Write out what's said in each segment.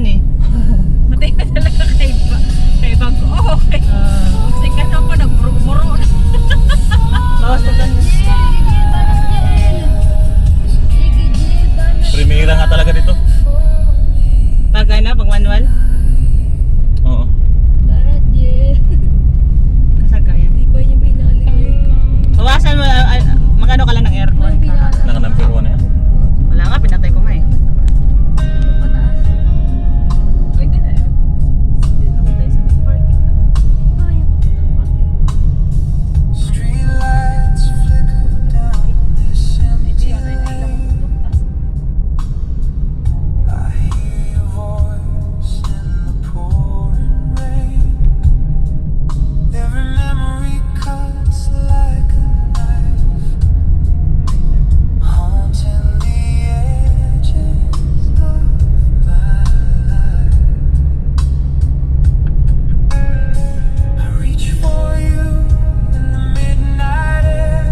eh. Matay na talaga kay bag ko. Okay. Kasi ka na pa, nagburo-buro na. Bawas na lang. Primera nga talaga dito. Pag ano, pag manual. Oo. Kasagayan. Bawasan mo, magano ka lang ng aircon. Naka number 1 na yan. Wala nga, pinatay ko nga eh. Pwede na yan. Hindi naman tayo sa parking na. Hindi yan ay lang magtutok.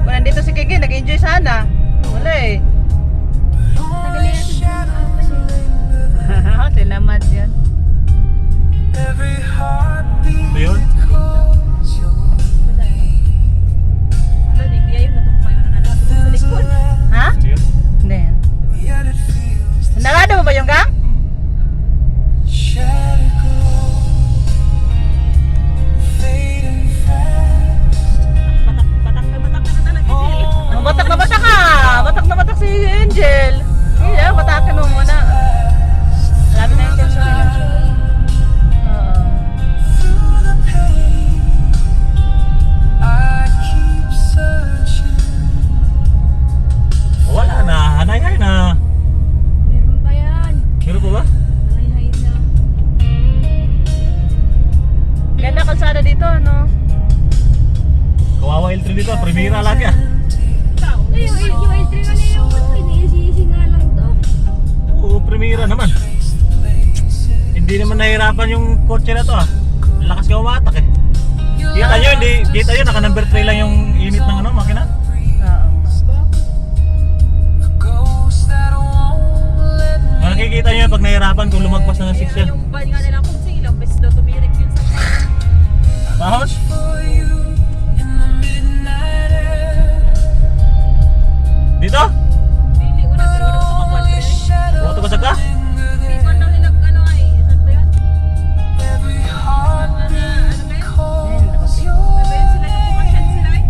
Kung nandito si Kiki, nag-enjoy sana. Wala eh. Tinamat yan. Ito yun? Ano, di kaya yung natumpay mo na natin sa likod. Ha? Ito yun? Hindi. Narado mo ba yung gang? Batak na talaga. Oh, batak na batak ka! Batak na batak si Angel. Iya, batakin mo muna. Marami na yung tension nila. Oo. Wala na. Hanay-hay na. Meron pa yan. Meron pa ba? Hay na. Ganda kalsada dito, ano? Kawawa L3 dito. Primera lagi ah. Yung L3 na yung iniisi nga lang to. Oo, primera naman. Hindi naman nahirapan yung kotse na to ah. Lakas ka umatak eh. Kita nyo, hindi, kita nyo, naka number 3 lang yung unit ng ano, makina. Oo. Makikita nyo pag nahirapan kung lumagpas na ng 6 yan. Yung ban nga nila kung silang best daw tumirik yun sa Bahos? Dito? Dili ko na pero wala ko makakuha. Buto ka sa ka? Hindi ko na nila ano ay. Saan ba yan? Ano ba yan? Ano ba yan sila yung kumasyan sila eh?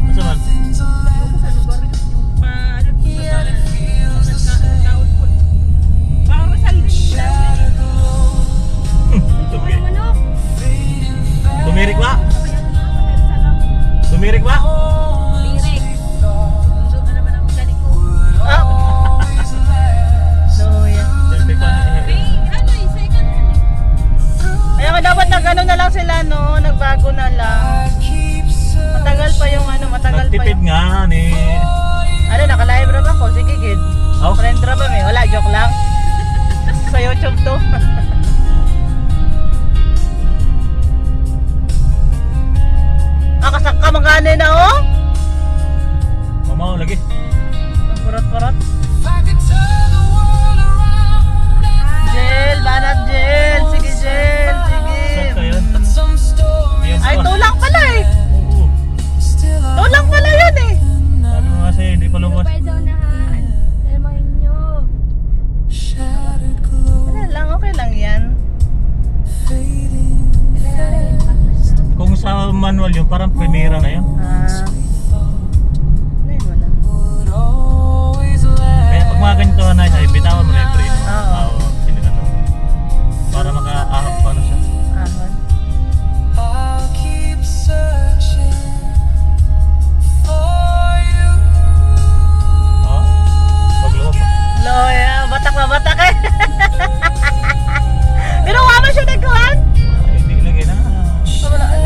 Masa man? Sa lugar yung ano sa taon po. Parang Rizal din sila. Tumi- Manok. Tumirik ba? Kaya nga sa Rizal lang. Tumirik ba? Lirik. Doon na naman ang mechanic ko. Ah! So, yan. Siyempre pa. May ano eh, second hand eh. Kaya nga dapat nag-ano na lang sila, no? Nagbago na lang. Matagal pa yung ano, matagal pa Nagtipid yung... nga ni... Ano, naka-live ra ba ko? Sige, kid. Oh? Friend ra ba may? Wala, joke lang. Sa YouTube to. Kasak ka magkano na, oh? Mamaw lagi. Ang kurot-kurot. Jel, banat Jel. Sige, Jel. Sige. Saan ka yan? Ayan Ay, pa. tulang pala eh. Oo. Tulang pala yan eh. Sabi mo kasi hindi pa lumabas. Unahan. Alam nyo. Wala lang, okay lang yan. Kung sa manual yun, parang primera na yun. Ano yun, wala. Kaya pag mga ganito na ay bitawan mo na yung frame. Oo. Hindi na to. Para makaahap pa na siya. Ahon. Oo. Pag lumab pa. Loya, batak na batak eh. Pero wala siya nagkuhan. Ay, hindi lagi na.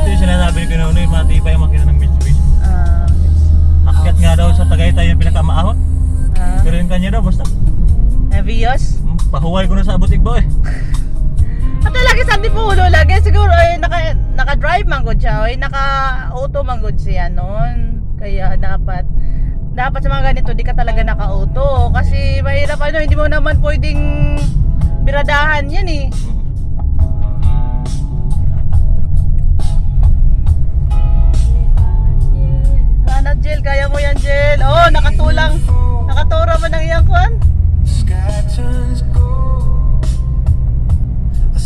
Ito yung sinasabi ni Pinono, yung matibay ang makina ng Mitsubishi. Akyat nga daw sa Tagaytay yung pinakamaahon. Pero yung kanya daw, basta Heavyos. pahuway ko na sa abutig ba eh. At lagi sa Antipulo, lagi siguro ay naka-drive man gud siya, ay naka-auto man gud siya noon. Kaya dapat sa mga ganito di ka talaga naka-auto kasi mahirap ano, hindi mo naman pwedeng baradahan yan eh. Banat Jel, kaya mo yan Jel. Oh, nakatulang. Nakatura ba ng iyang kwan?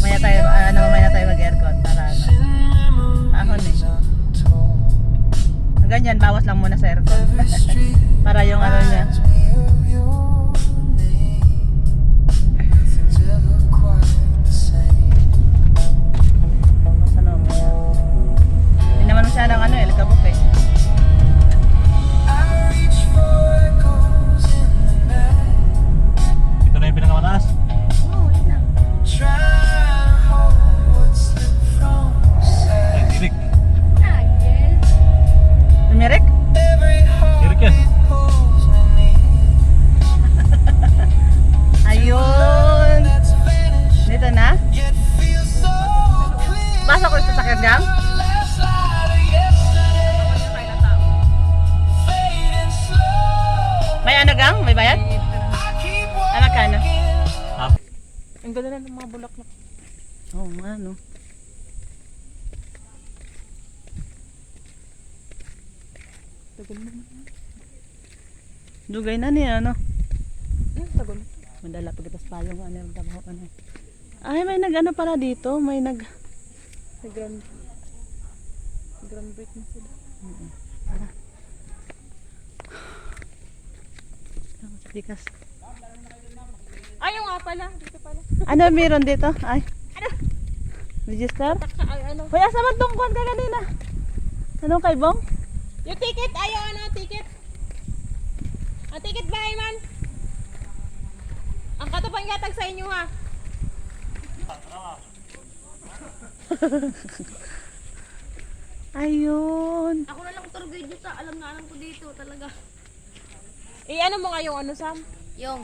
Maya tayo mag-aircon para ano. Ahon eh. Ganyan, bawas lang muna sa aircon. Para yung ano niya. Ano mo yan? Hindi naman masyadong ano eh, likabok eh. Ito na yung pinakamataas. Oo, yun na. Ay, tirik. Tumirik? Tirik yan. Ayun. Dito na? Basa ko yung sasakyan gang? May ano gang? May bayad? Ano ka ano? Ah, Ang ganda na ng mga bulaklak. Oo nga no. Tagal mo. Dugay na niya ano? Tagal. Madala pagkatas pa yung ano yung trabaho ano. Ay may nag ano pala dito, may nag May grand break na sila. para. Ako sa tikas. Ayaw nga pala. Dito pala. Ano meron dito? Ay. Register? Ay, ano? Kuya sa tungkol ka kanina. Anong kay Bong? Yung ticket, ayaw ano, ticket. Ang ticket ba, man? Ang katupang gatag sa inyo, ha? Ayun. Ako na lang tour guide sa alam na alam ko dito talaga. Ano mo nga yung ano, Sam? Yung,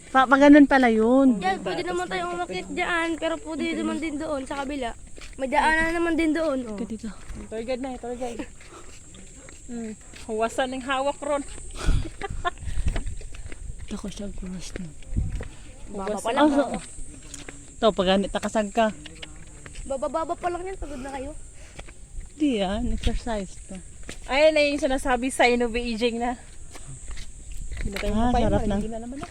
Pa ganun pala yun. yan, pwede naman tayong umakit dyan, pero pwede naman din doon sa kabila. May daanan naman din doon. Oh. Ka dito. Tour guide na, tour guide. Huwasan ng hawak ron. Ako siya cross na. Baba pa lang. Oh, to pag ganit nakasag ka. Baba pa lang yan, pagod na kayo. Di yan, exercise to. Ayun na yung sinasabi sa inyo, Beijing na. Hindi na tayo Sarap na. Hindi na naman na.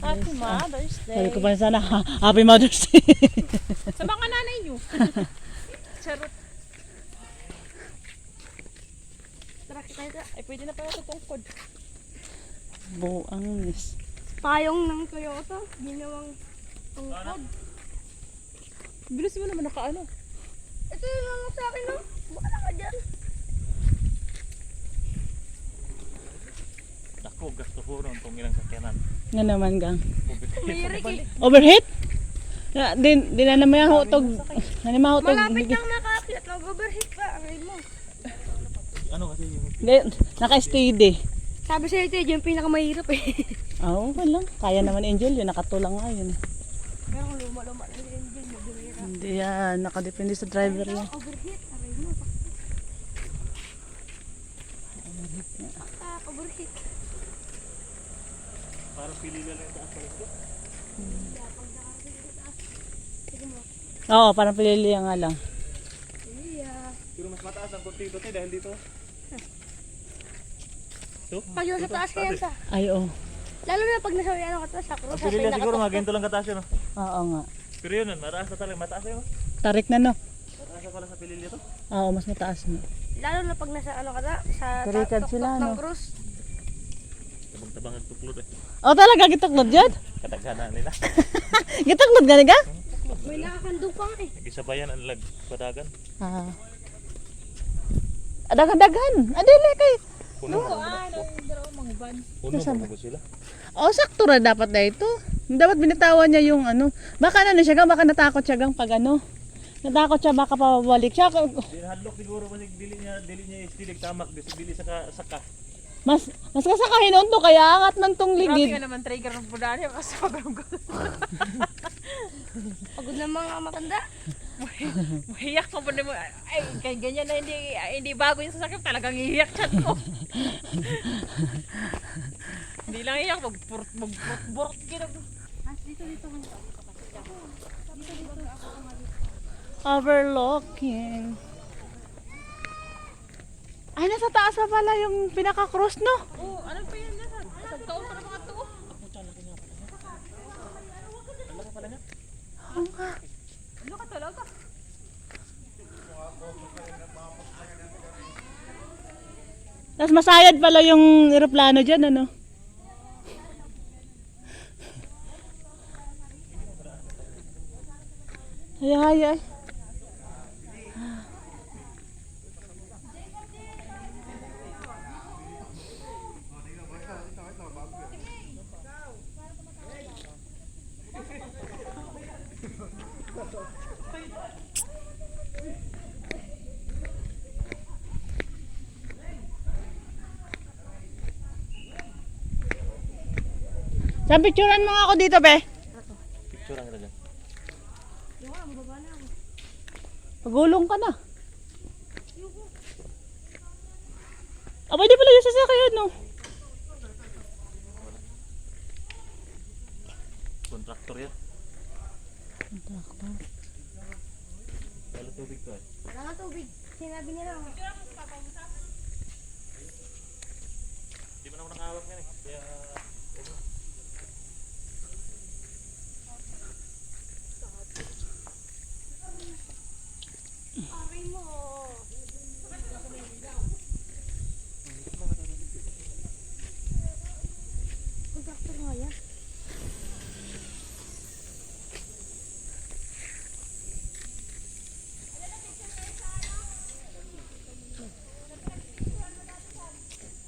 Happy Mother's Day. Sabi ko pa sana, Happy Mother's Day. Sa mga nanay nyo. Charot. Tara, kita ito. Ay, pwede na pala ito tungkod. Buang nis. Payong ng Toyota, ginawang tungkod. Bilis mo naman nakaano. Ito yung mga sa akin, no? Baka na ka dyan. Ako, gasto ko ron itong ilang sakyanan. Nga naman gang. Umirik eh. Overheat? Na, din na naman yung hutog. Ano yung hutog? Malapit lang nakakit. Nag-overheat pa. Ang mo. Ano kasi yung... Naka-steady. Sabi sa'yo ito, yung pinakamahirap eh. Oo, okay lang. Kaya naman Angel yun. Nakatulang nga yun. Pero kung luma-luma na yung engine, mahirap. Hindi yan. Nakadepende sa driver yan. Overheat. Aray mo. Overheat. Parang pili lang yung taas pa ito. Oo, parang pilili nga lang. Yeah. Pero mas mataas ang konti ito dahil dito. Ito? Pag yung sa taas kayan sa. Ay, oo. Lalo na pag nasa ano ka to, sa Ang cross. pili lang siguro mga ganito lang kataas yun. Oo nga. Pero yun, mataas na talaga. Mataas na yun. Tarik na no? Mataas na pala sa pilili ito. Oo, mas mataas na. Lalo na pag nasa ano ka na, sa Turikad tuktok sila, ng no? cross. Tabang-tabang ang tuklod eh. Oh, talaga gituklod dyan? Katagana nila. Gituklod gani ka? May nakakandong pa nga eh. Nag-isabayan ang lag padagan. Ah. Dagan-dagan. Adili kay. Puno Oo, na mga van. Puno ba sila? Oh, sakto ra dapat na ito. Dapat binitawan niya yung ano. Baka ano siya gang, baka natakot siya gang pag ano. Natakot siya baka pabalik siya. Hadlok siguro kasi dili niya istilig tamak dili saka. Mas kasakahin unto kaya angat man tong Grabe ligid. ka naman trigger ng budani. Kasi pagod. Pagod na mga matanda. Mahiyak ka pa mo. Ay, kaya ganyan na hindi bago yung sasakyan. Talagang iiyak chat ko. Hindi lang iyak. Magburot. Overlooking. Ay, nasa taas pa pala yung pinaka-cross, no? Oh, ano pa yan? Taon pa na mga to. Oo nga. Ano ka talaga? Tapos masayad pala yung eroplano dyan, ano? Ay, ay, ay. Saan picturean mo nga ako dito, be? Picture ang dyan. Pagulong ka na. Abay, di pala yung sasakyan, no? Kontraktor yan. Kontraktor. Wala tubig to eh. Wala nga tubig. Sinabi nila. Di man ako nakahawak yan eh. Kaya... Kontraktor nga yan.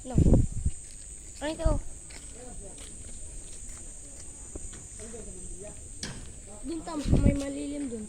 No. Ano ito? Dun tam, may malilim dun.